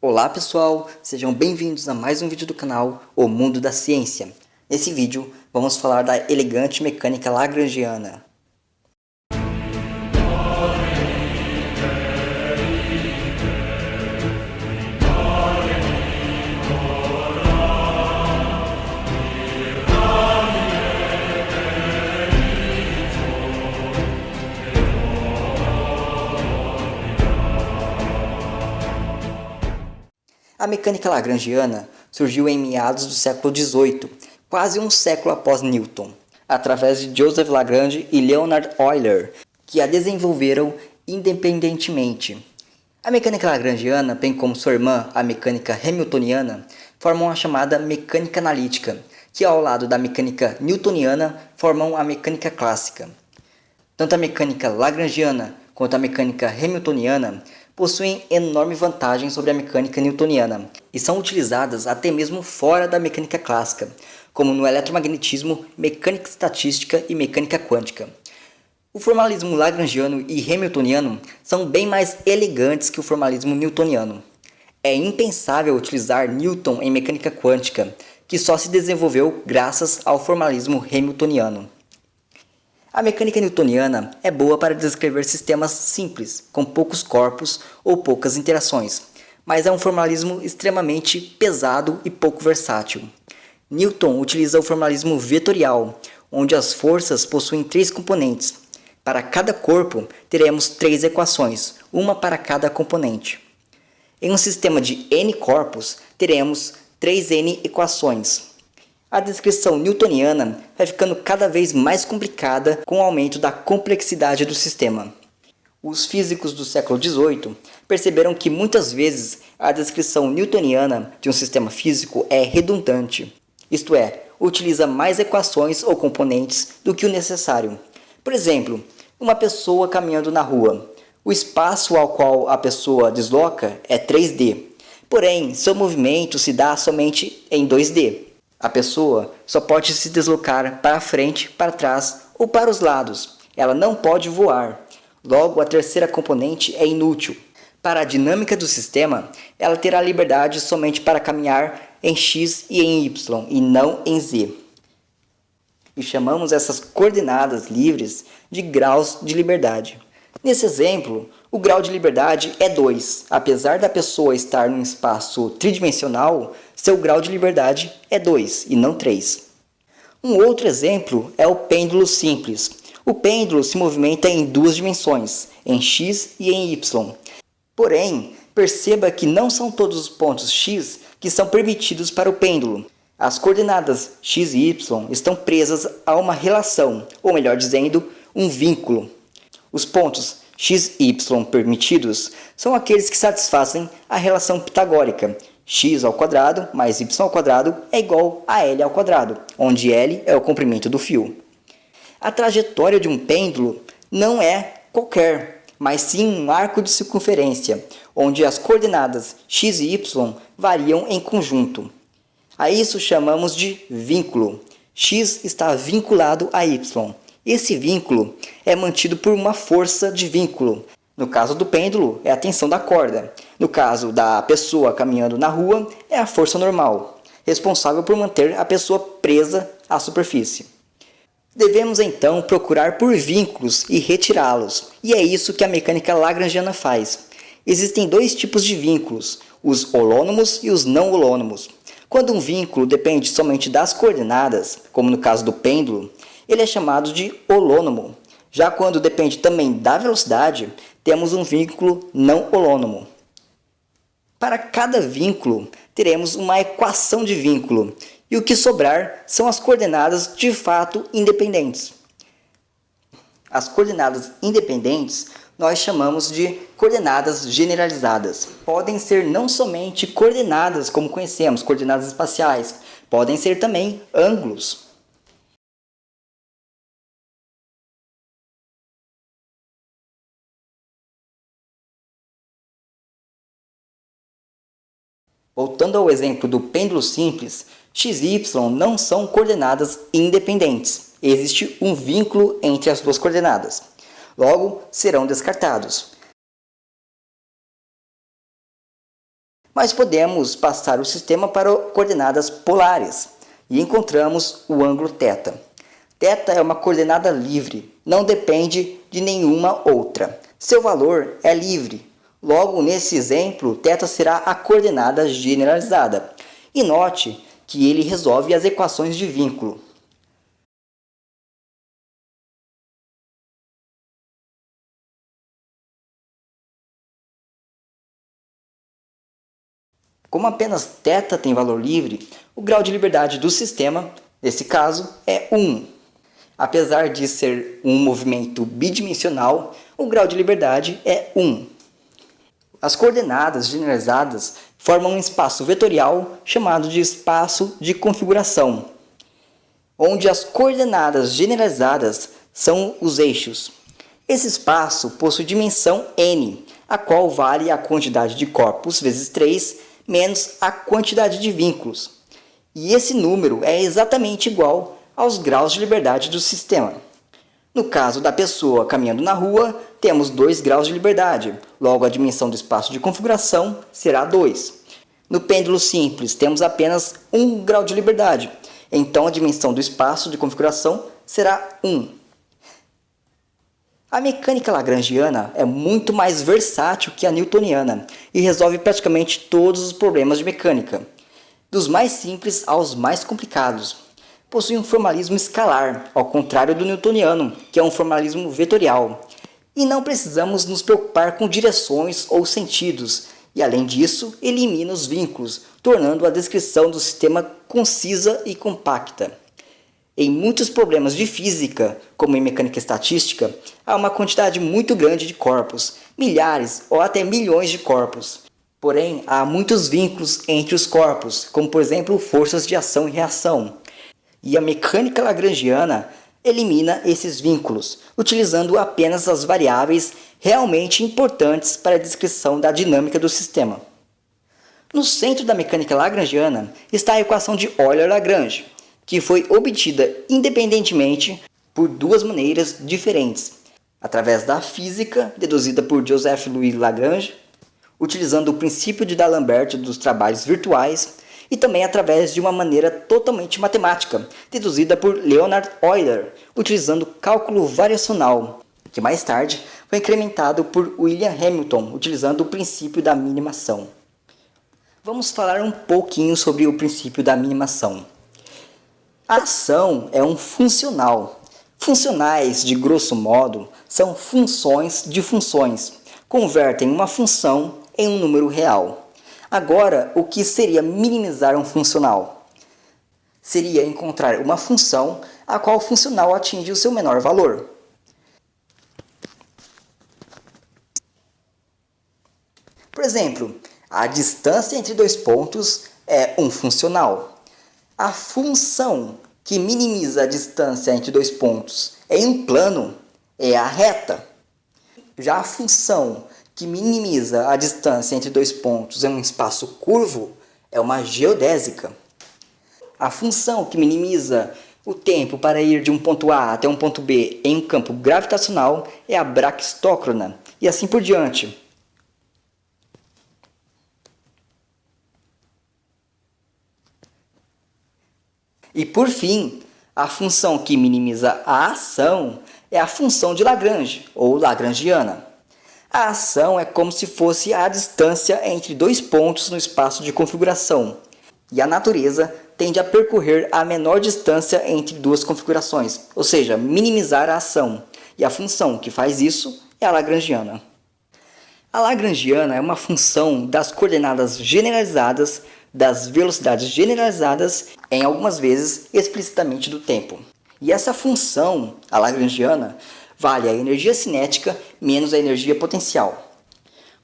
Olá pessoal, sejam bem-vindos a mais um vídeo do canal O Mundo da Ciência. Nesse vídeo vamos falar da elegante mecânica lagrangiana. A mecânica lagrangiana surgiu em meados do século XVIII, quase um século após Newton, através de Joseph Lagrange e Leonhard Euler, que a desenvolveram independentemente. A mecânica lagrangiana, bem como sua irmã, a mecânica hamiltoniana, formam a chamada mecânica analítica, que ao lado da mecânica newtoniana formam a mecânica clássica. Tanto a mecânica lagrangiana quanto a mecânica hamiltoniana possuem enorme vantagem sobre a mecânica newtoniana e são utilizadas até mesmo fora da mecânica clássica, como no eletromagnetismo, mecânica estatística e mecânica quântica. O formalismo lagrangiano e hamiltoniano são bem mais elegantes que o formalismo newtoniano. É impensável utilizar Newton em mecânica quântica, que só se desenvolveu graças ao formalismo hamiltoniano. A mecânica newtoniana é boa para descrever sistemas simples, com poucos corpos ou poucas interações, mas é um formalismo extremamente pesado e pouco versátil. Newton utiliza o formalismo vetorial, onde as forças possuem três componentes. Para cada corpo, teremos três equações, uma para cada componente. Em um sistema de n corpos, teremos 3n equações. A descrição newtoniana vai ficando cada vez mais complicada com o aumento da complexidade do sistema. Os físicos do século XVIII perceberam que muitas vezes a descrição newtoniana de um sistema físico é redundante, isto é, utiliza mais equações ou componentes do que o necessário. Por exemplo, uma pessoa caminhando na rua. O espaço ao qual a pessoa desloca é 3D, porém seu movimento se dá somente em 2D. A pessoa só pode se deslocar para frente, para trás ou para os lados. Ela não pode voar. Logo, a terceira componente é inútil. Para a dinâmica do sistema, ela terá liberdade somente para caminhar em x e em y, e não em z. E chamamos essas coordenadas livres de graus de liberdade. Nesse exemplo, o grau de liberdade é 2. Apesar da pessoa estar num espaço tridimensional, seu grau de liberdade é 2 e não 3. Um outro exemplo é o pêndulo simples. O pêndulo se movimenta em duas dimensões, em x e em y. Porém, perceba que não são todos os pontos x que são permitidos para o pêndulo. As coordenadas x e y estão presas a uma relação, ou melhor dizendo, um vínculo. Os pontos x e y permitidos são aqueles que satisfazem a relação pitagórica. X ao quadrado mais y ao quadrado é igual a L ao quadrado, onde L é o comprimento do fio. A trajetória de um pêndulo não é qualquer, mas sim um arco de circunferência, onde as coordenadas x e y variam em conjunto. A isso chamamos de vínculo. X está vinculado a y. Esse vínculo é mantido por uma força de vínculo. No caso do pêndulo, é a tensão da corda. No caso da pessoa caminhando na rua, é a força normal, responsável por manter a pessoa presa à superfície. Devemos então procurar por vínculos e retirá-los, e é isso que a mecânica lagrangiana faz. Existem dois tipos de vínculos, os holônomos e os não holônomos. Quando um vínculo depende somente das coordenadas, como no caso do pêndulo, ele é chamado de holônomo. Já quando depende também da velocidade, temos um vínculo não holônomo. Para cada vínculo, teremos uma equação de vínculo, e o que sobrar são as coordenadas de fato independentes. As coordenadas independentes nós chamamos de coordenadas generalizadas. Podem ser não somente coordenadas, como conhecemos, coordenadas espaciais, podem ser também ângulos. Voltando ao exemplo do pêndulo simples, x e y não são coordenadas independentes. Existe um vínculo entre as duas coordenadas. Logo, serão descartados. mas podemos passar o sistema para coordenadas polares e encontramos o ângulo θ. Θ é uma coordenada livre, não depende de nenhuma outra. Seu valor é livre. Logo, nesse exemplo, θ será a coordenada generalizada. E note que ele resolve as equações de vínculo. Como apenas θ tem valor livre, o grau de liberdade do sistema, nesse caso, é 1. Apesar de ser um movimento bidimensional, o grau de liberdade é 1. As coordenadas generalizadas formam um espaço vetorial chamado de espaço de configuração, onde as coordenadas generalizadas são os eixos. Esse espaço possui dimensão n, a qual vale a quantidade de corpos vezes 3 menos a quantidade de vínculos. E esse número é exatamente igual aos graus de liberdade do sistema. No caso da pessoa caminhando na rua, temos 2 graus de liberdade, logo a dimensão do espaço de configuração será 2. No pêndulo simples, temos apenas 1 grau de liberdade, então a dimensão do espaço de configuração será 1. A mecânica lagrangiana é muito mais versátil que a newtoniana e resolve praticamente todos os problemas de mecânica, dos mais simples aos mais complicados. Possui um formalismo escalar, ao contrário do newtoniano, que é um formalismo vetorial. E não precisamos nos preocupar com direções ou sentidos, e além disso, elimina os vínculos, tornando a descrição do sistema concisa e compacta. Em muitos problemas de física, como em mecânica estatística, há uma quantidade muito grande de corpos, milhares ou até milhões de corpos. Porém, há muitos vínculos entre os corpos, como por exemplo forças de ação e reação. E a mecânica lagrangiana elimina esses vínculos, utilizando apenas as variáveis realmente importantes para a descrição da dinâmica do sistema. No centro da mecânica lagrangiana está a equação de Euler-Lagrange, que foi obtida independentemente por 2 maneiras diferentes, através da física, deduzida por Joseph-Louis Lagrange, utilizando o princípio de D'Alembert dos trabalhos virtuais, e também através de uma maneira totalmente matemática, deduzida por Leonhard Euler, utilizando cálculo variacional, que mais tarde foi incrementado por William Hamilton, utilizando o princípio da minimação. Vamos falar um pouquinho sobre o princípio da minimação. A ação é um funcional. Funcionais, de grosso modo, são funções de funções. Convertem uma função em um número real. Agora, o que seria minimizar um funcional? Seria encontrar uma função a qual o funcional atinge o seu menor valor. Por exemplo, a distância entre 2 pontos é um funcional. A função que minimiza a distância entre 2 pontos em um plano é a reta. Já a função que minimiza a distância entre 2 pontos em um espaço curvo é uma geodésica. A função que minimiza o tempo para ir de um ponto A até um ponto B em um campo gravitacional é a braquistócrona, e assim por diante. E por fim, a função que minimiza a ação é a função de Lagrange, ou lagrangiana. A ação é como se fosse a distância entre 2 pontos no espaço de configuração, e a natureza tende a percorrer a menor distância entre 2 configurações, ou seja, minimizar a ação, e a função que faz isso é a lagrangiana. A lagrangiana é uma função das coordenadas generalizadas, das velocidades generalizadas, em algumas vezes explicitamente do tempo. E essa função, a lagrangiana, vale a energia cinética menos a energia potencial.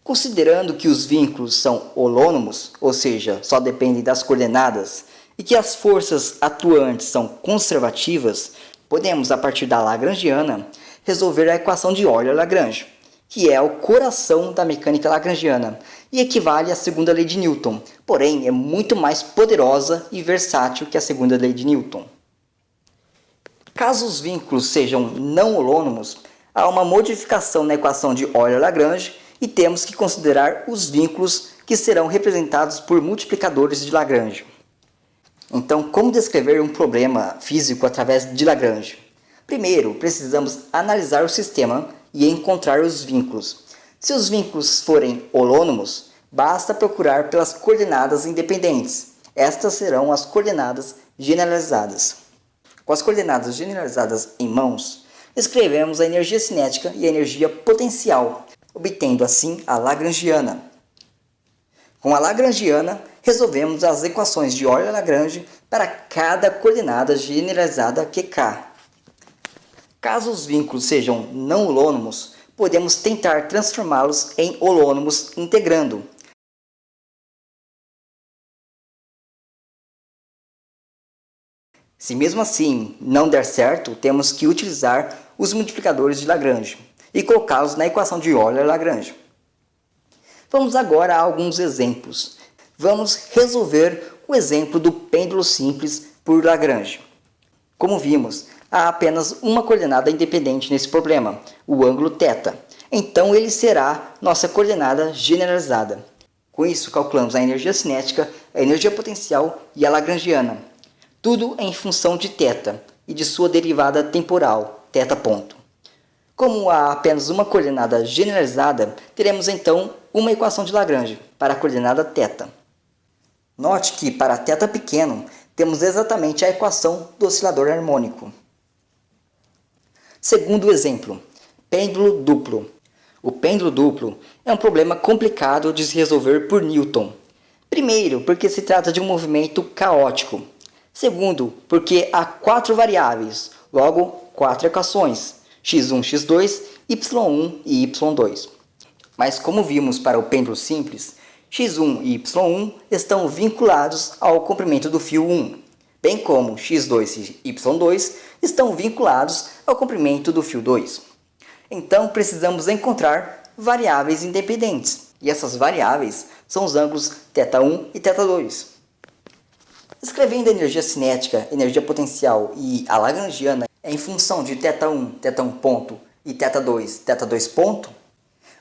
Considerando que os vínculos são holônomos, ou seja, só dependem das coordenadas, e que as forças atuantes são conservativas, podemos, a partir da lagrangiana, resolver a equação de Euler-Lagrange, que é o coração da mecânica lagrangiana e equivale à segunda lei de Newton, porém é muito mais poderosa e versátil que a segunda lei de Newton. Caso os vínculos sejam não holônomos, há uma modificação na equação de Euler-Lagrange e temos que considerar os vínculos que serão representados por multiplicadores de Lagrange. Então, como descrever um problema físico através de Lagrange? Primeiro, precisamos analisar o sistema e encontrar os vínculos. Se os vínculos forem holônomos, basta procurar pelas coordenadas independentes. Estas serão as coordenadas generalizadas. Com as coordenadas generalizadas em mãos, escrevemos a energia cinética e a energia potencial, obtendo assim a lagrangiana. Com a lagrangiana, resolvemos as equações de Euler-Lagrange para cada coordenada generalizada QK. Caso os vínculos sejam não holônomos, podemos tentar transformá-los em holônomos integrando. Se mesmo assim não der certo, temos que utilizar os multiplicadores de Lagrange e colocá-los na equação de Euler-Lagrange. Vamos agora a alguns exemplos. Vamos resolver o exemplo do pêndulo simples por Lagrange. Como vimos, há apenas uma coordenada independente nesse problema, o ângulo θ. Então ele será nossa coordenada generalizada. Com isso, calculamos a energia cinética, a energia potencial e a lagrangiana. Tudo em função de θ e de sua derivada temporal, θ ponto. Como há apenas uma coordenada generalizada, teremos então uma equação de Lagrange para a coordenada θ. Note que para θ pequeno, temos exatamente a equação do oscilador harmônico. Segundo exemplo, pêndulo duplo. O pêndulo duplo é um problema complicado de se resolver por Newton. Primeiro, porque se trata de um movimento caótico. Segundo, porque há 4 variáveis, logo 4 equações, x1, x2, y1 e y2. Mas como vimos para o pêndulo simples, x1 e y1 estão vinculados ao comprimento do fio 1, bem como x2 e y2 estão vinculados ao comprimento do fio 2. Então precisamos encontrar variáveis independentes, e essas variáveis são os ângulos θ1 e θ2. Escrevendo a energia cinética, energia potencial e a lagrangiana em função de θ1, θ1 ponto e θ2, θ2 ponto,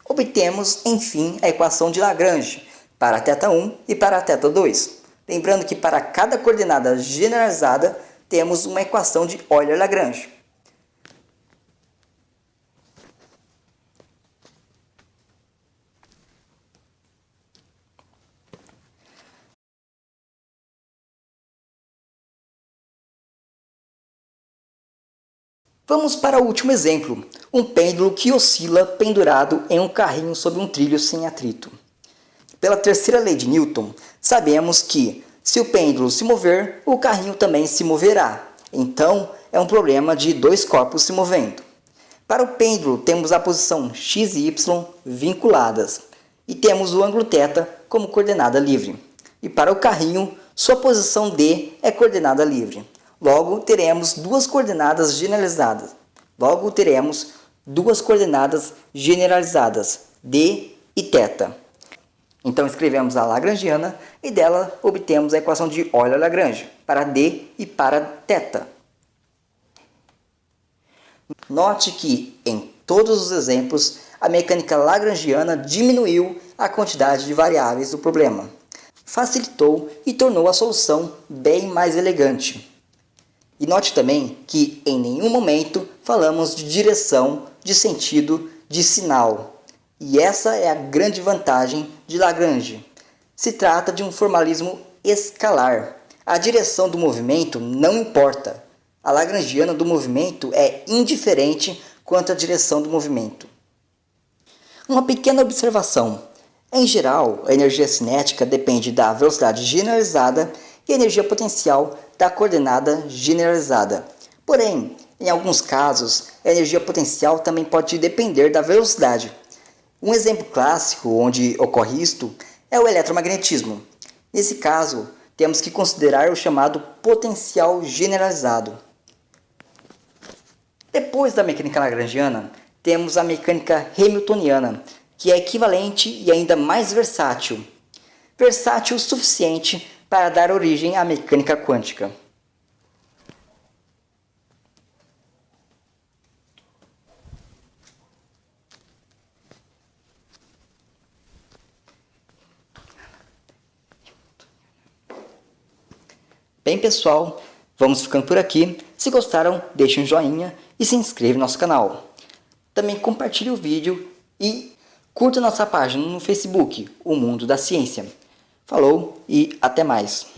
obtemos, enfim, a equação de Lagrange para θ1 e para θ2. Lembrando que para cada coordenada generalizada, temos uma equação de Euler-Lagrange. Vamos para o último exemplo, um pêndulo que oscila pendurado em um carrinho sob um trilho sem atrito. Pela terceira lei de Newton, sabemos que, se o pêndulo se mover, o carrinho também se moverá. Então, é um problema de 2 corpos se movendo. Para o pêndulo, temos a posição x e y vinculadas, e temos o ângulo θ como coordenada livre. E para o carrinho, sua posição D é coordenada livre. Logo, teremos duas coordenadas generalizadas, D e θ. Então, escrevemos a lagrangiana e dela obtemos a equação de Euler-Lagrange para D e para θ. Note que, em todos os exemplos, a mecânica lagrangiana diminuiu a quantidade de variáveis do problema, facilitou e tornou a solução bem mais elegante. E note também que em nenhum momento falamos de direção, de sentido, de sinal. E essa é a grande vantagem de Lagrange. Se trata de um formalismo escalar. A direção do movimento não importa. A lagrangiana do movimento é indiferente quanto à direção do movimento. Uma pequena observação. Em geral, a energia cinética depende da velocidade generalizada e a energia potencial da coordenada generalizada. Porém, em alguns casos, a energia potencial também pode depender da velocidade. Um exemplo clássico onde ocorre isto é o eletromagnetismo. Nesse caso, temos que considerar o chamado potencial generalizado. Depois da mecânica lagrangiana, temos a mecânica hamiltoniana, que é equivalente e ainda mais versátil. Versátil o suficiente para dar origem à mecânica quântica. Bem, pessoal, vamos ficando por aqui. Se gostaram, deixe um joinha e se inscreva no nosso canal. Também compartilhe o vídeo e curta nossa página no Facebook, O Mundo da Ciência. Falou e até mais!